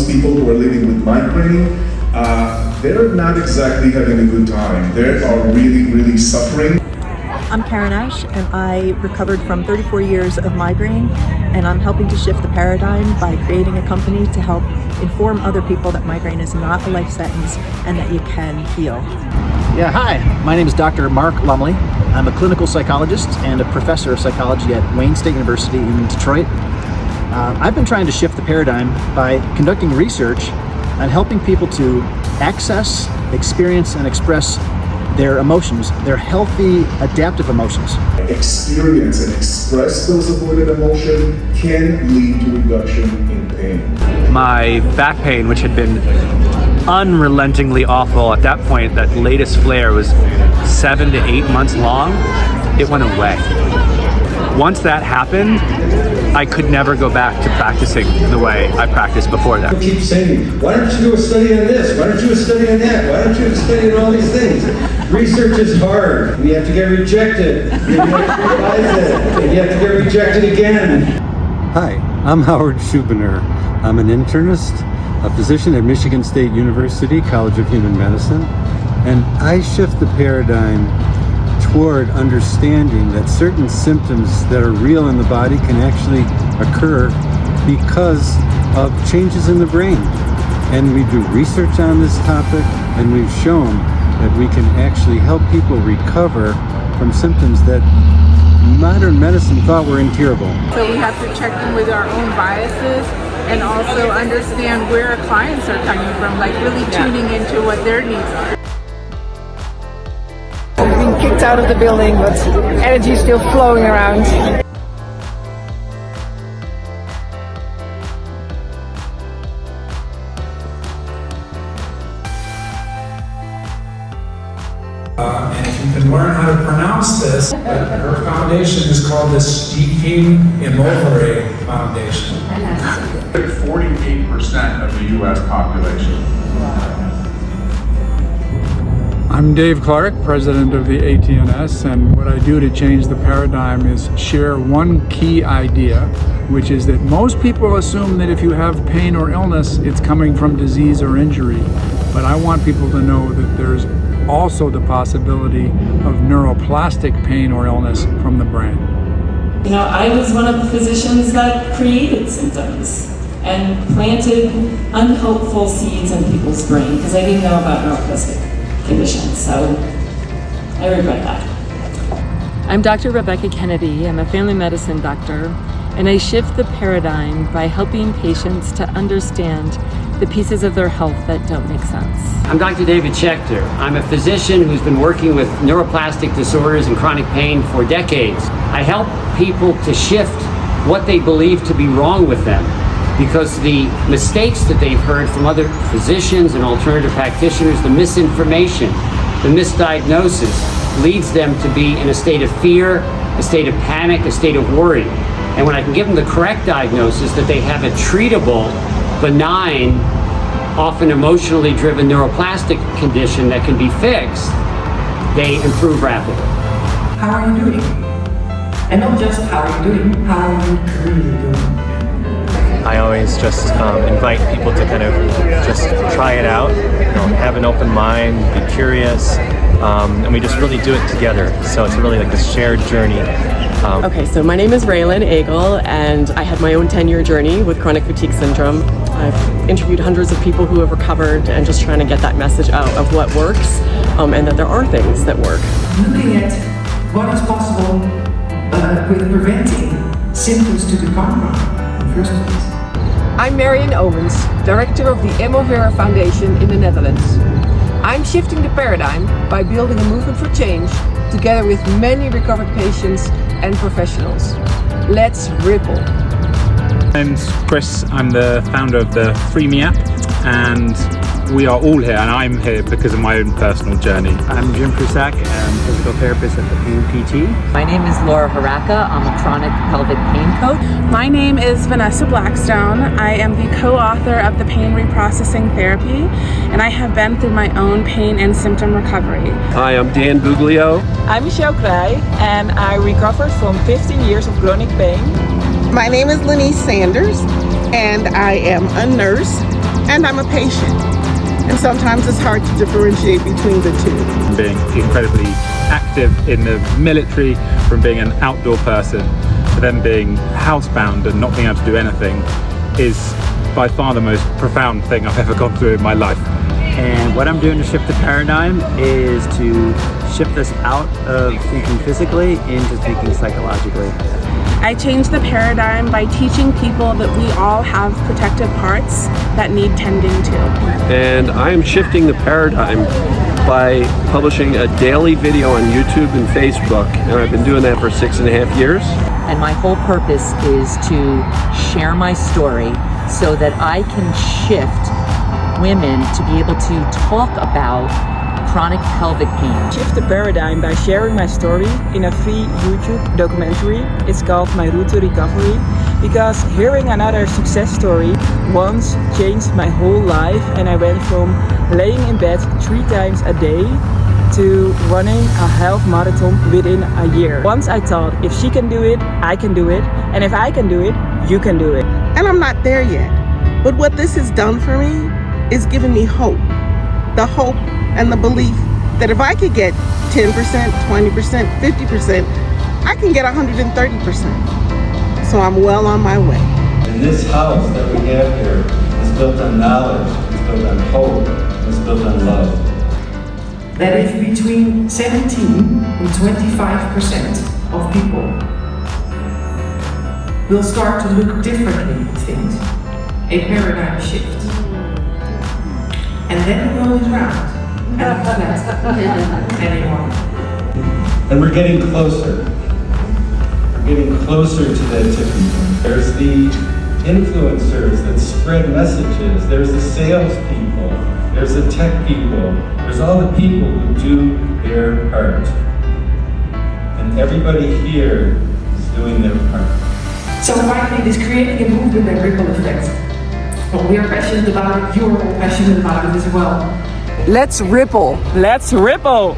most people who are living with migraine, they're not exactly having a good time. They are really, really suffering. I'm Karen Ash, and I recovered from 34 years of migraine, and I'm helping to shift the paradigm by creating a company to help inform other people that migraine is not a life sentence and that you can heal. Yeah, hi. My name is Dr. Mark Lumley. I'm a clinical psychologist and a professor of psychology at Wayne State University in Detroit. I've been trying to shift the paradigm by conducting research on helping people to access, experience, and express their emotions, their healthy, adaptive emotions. Experience and express those avoided emotions can lead to reduction in pain. My back pain, which had been unrelentingly awful at that point, that latest flare was 7 to 8 months long, it went away. Once that happened, I could never go back to practicing the way I practiced before that. Keep saying, why don't you do a study on this? Why don't you do a study on that? Why don't you study on all these things? Research is hard. You have to get rejected. You have to revise it. And you have to get rejected again. Hi, I'm Howard Schubiner. I'm an internist, a physician at Michigan State University, College of Human Medicine, and I shift the paradigm toward understanding that certain symptoms that are real in the body can actually occur because of changes in the brain. And we do research on this topic, and we've shown that we can actually help people recover from symptoms that modern medicine thought were incurable. So we have to check in with our own biases and also understand where our clients are coming from, like really tuning into what their needs are. Being kicked out of the building, but energy still flowing around. And if you can learn how to pronounce this, her foundation is called the Stichting Emovere Foundation. 48% of the U.S. population. I'm Dave Clark, president of the ATNS, and what I do to change the paradigm is share one key idea, which is that most people assume that if you have pain or illness, it's coming from disease or injury. But I want people to know that there's also the possibility of neuroplastic pain or illness from the brain. You know, I was one of the physicians that created symptoms and planted unhelpful seeds in people's brain because I didn't know about neuroplastic conditions, so I regret that. I'm Dr. Rebecca Kennedy. I'm a family medicine doctor, and I shift the paradigm by helping patients to understand the pieces of their health that don't make sense. I'm Dr. David Schechter. I'm a physician who's been working with neuroplastic disorders and chronic pain for decades. I help people to shift what they believe to be wrong with them, because the mistakes that they've heard from other physicians and alternative practitioners, the misinformation, the misdiagnosis, leads them to be in a state of fear, a state of panic, a state of worry. And when I can give them the correct diagnosis that they have a treatable, benign, often emotionally driven neuroplastic condition that can be fixed, they improve rapidly. How are you doing? And not just how are you doing, how are you really doing? I always just invite people to kind of just try it out, have an open mind, be curious, and we just really do it together. So it's really like this shared journey. Okay, so my name is Raylan Agel, and I had my own 10-year journey with chronic fatigue syndrome. I've interviewed hundreds of people who have recovered and just trying to get that message out of what works and that there are things that work. Looking at what is possible with preventing symptoms to become wrong in the first place. I'm Marjon Oomens, director of the Emovere Foundation in the Netherlands. I'm shifting the paradigm by building a movement for change together with many recovered patients and professionals. Let's ripple. My name's Chris. I'm the founder of the Free Me app, and we are all here, and I'm here because of my own personal journey. I'm Jim Prusak. I'm a physical therapist at the Pain PT. My name is Laura Haraka. I'm a chronic pelvic pain coach. My name is Vanessa Blackstone. I am the co-author of the Pain Reprocessing Therapy, and I have been through my own pain and symptom recovery. Hi, I'm Dan Buglio. I'm Michelle Kraaij, and I recovered from 15 years of chronic pain. My name is Lenise Sanders, and I am a nurse and I'm a patient. And sometimes it's hard to differentiate between the two. From being incredibly active in the military, from being an outdoor person, to then being housebound and not being able to do anything is by far the most profound thing I've ever gone through in my life. And what I'm doing to shift the paradigm is to shift us out of thinking physically into thinking psychologically. I change the paradigm by teaching people that we all have protective parts that need tending to. And I am shifting the paradigm by publishing a daily video on YouTube and Facebook, and I've been doing that for 6.5 years. And my whole purpose is to share my story so that I can shift women to be able to talk about chronic pelvic pain. Shift the paradigm by sharing my story in a free YouTube documentary. It's called My Route to Recovery, because hearing another success story once changed my whole life, and I went from laying in bed 3 times a day to running a half marathon within a year. Once I thought, if she can do it, I can do it, and if I can do it, you can do it. And I'm not there yet, but what this has done for me is given me hope. The hope and the belief that if I could get 10%, 20%, 50%, I can get 130%. So I'm well on my way. And this house that we have here is built on knowledge, it's built on hope, it's built on love. That if between 17 and 25% of people will start to look differently at things, a paradigm shift. And then it goes round and flat anymore. And we're getting closer. We're getting closer to that tipping point. There's the influencers that spread messages. There's the salespeople. There's the tech people. There's all the people who do their part. And everybody here is doing their part. So finally, it is creating a movement and ripple effect. Well, we are passionate about it. You're all passionate about it as well. Let's ripple. Let's ripple.